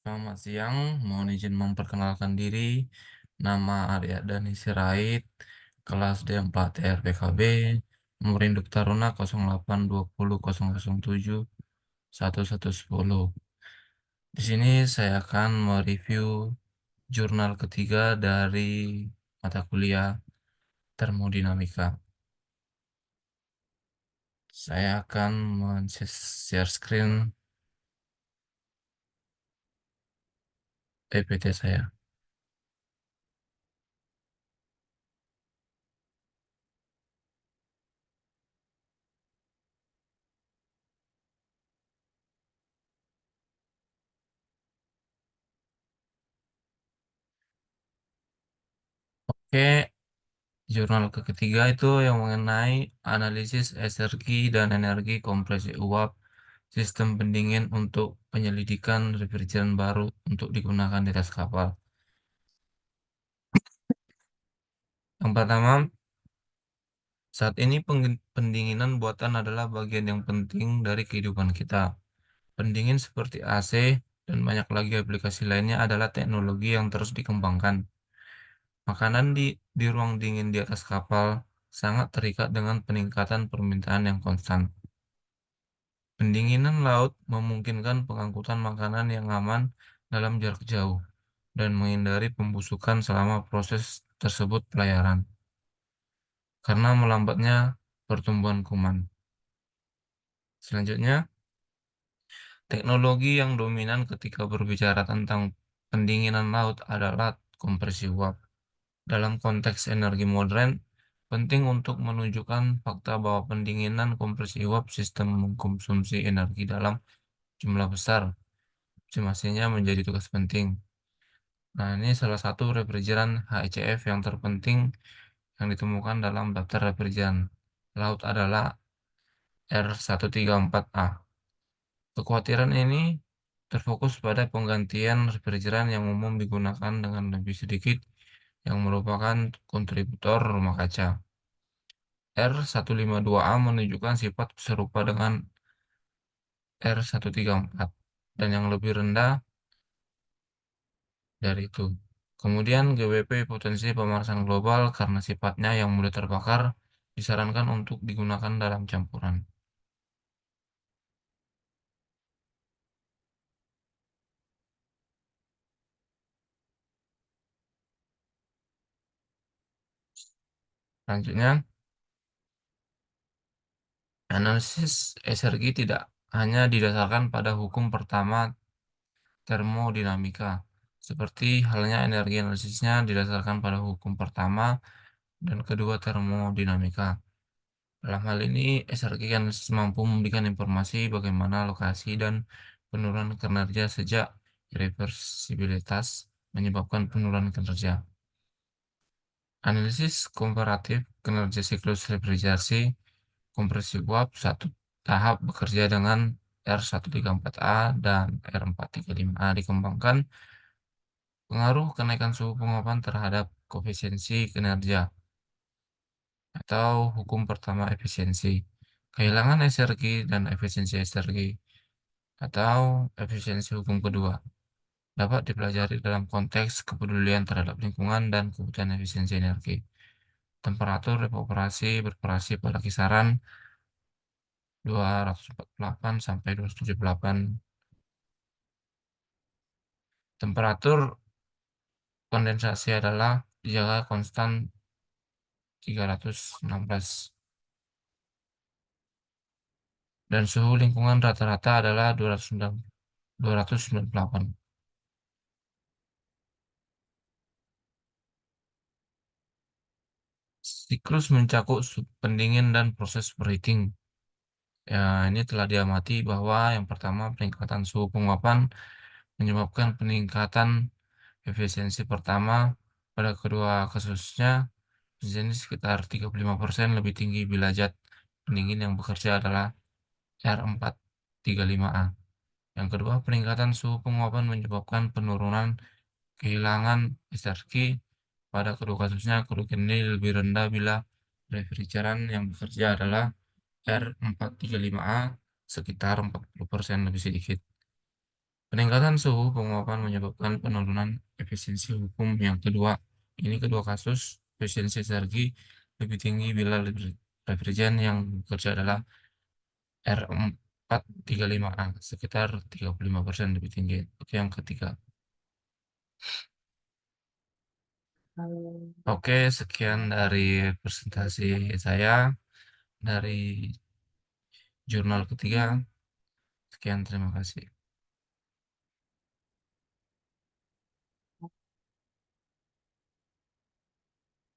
Selamat siang, mohon izin memperkenalkan diri. Nama Arya Dani Sirait, kelas D4 TRPKB, nomor induk Taruna 082000711110. Di sini saya akan mereview jurnal ketiga dari mata kuliah termodinamika. Saya akan men-share screen PPT saya. Oke, jurnal ketiga itu yang mengenai analisis energi dan energi kompresi uap sistem pendingin untuk penyelidikan refrigeran baru untuk digunakan di atas kapal. Yang pertama, saat ini pendinginan buatan adalah bagian yang penting dari kehidupan kita. Pendingin seperti AC dan banyak lagi aplikasi lainnya adalah teknologi yang terus dikembangkan. Makanan di ruang dingin di atas kapal sangat terikat dengan peningkatan permintaan yang konstan. Pendinginan laut memungkinkan pengangkutan makanan yang aman dalam jarak jauh dan menghindari pembusukan selama proses tersebut pelayaran, karena melambatnya pertumbuhan kuman. Selanjutnya, teknologi yang dominan ketika berbicara tentang pendinginan laut adalah kompresi uap. Dalam konteks energi modern, penting untuk menunjukkan fakta bahwa pendinginan kompresi uap sistem mengkonsumsi energi dalam jumlah besar. Optimasinya menjadi tugas penting. Nah, ini salah satu refrigeran HECF yang terpenting yang ditemukan dalam daftar refrigeran laut adalah R134A. Kekhawatiran ini terfokus pada penggantian refrigeran yang umum digunakan dengan lebih sedikit yang merupakan kontributor rumah kaca. R152A menunjukkan sifat serupa dengan R134 dan yang lebih rendah dari itu. Kemudian GWP potensi pemanasan global karena sifatnya yang mudah terbakar disarankan untuk digunakan dalam campuran. Selanjutnya, analisis SRG tidak hanya didasarkan pada hukum pertama termodinamika, seperti halnya energi analisisnya didasarkan pada hukum pertama dan kedua termodinamika. Dalam hal ini, SRG analisis mampu memberikan informasi bagaimana lokasi dan penurunan kinerja sejak irreversibilitas menyebabkan penurunan kinerja. Analisis komparatif kinerja siklus refrigerasi kompresi uap satu tahap bekerja dengan R134A dan R435A dikembangkan pengaruh kenaikan suhu penguapan terhadap koefisiensi kinerja atau hukum pertama efisiensi, kehilangan energi dan efisiensi energi atau efisiensi hukum kedua dapat dipelajari dalam konteks kepedulian terhadap lingkungan dan kebutuhan efisiensi energi. Temperatur evaporasi beroperasi pada kisaran 248 sampai 278. Temperatur kondensasi adalah dijaga konstan 316 dan suhu lingkungan rata-rata adalah 298. Siklus mencakup pendingin dan proses preheating. Ya, ini telah diamati bahwa yang pertama peningkatan suhu penguapan menyebabkan peningkatan efisiensi pertama. Pada kedua kasusnya, efisiensi sekitar 35% lebih tinggi bila zat pendingin yang bekerja adalah R435A. Yang kedua, peningkatan suhu penguapan menyebabkan penurunan kehilangan energi. Pada kedua kasusnya, kerugian ini lebih rendah bila refrigeran yang bekerja adalah R435A sekitar 40% lebih sedikit. Peningkatan suhu penguapan menyebabkan penurunan efisiensi hukum yang kedua. Ini kedua kasus, efisiensi energi lebih tinggi bila refrigeran yang bekerja adalah R435A, sekitar 35% lebih tinggi. Oke, yang ketiga. Oke, sekian dari presentasi saya dari jurnal ketiga. Sekian, terima kasih.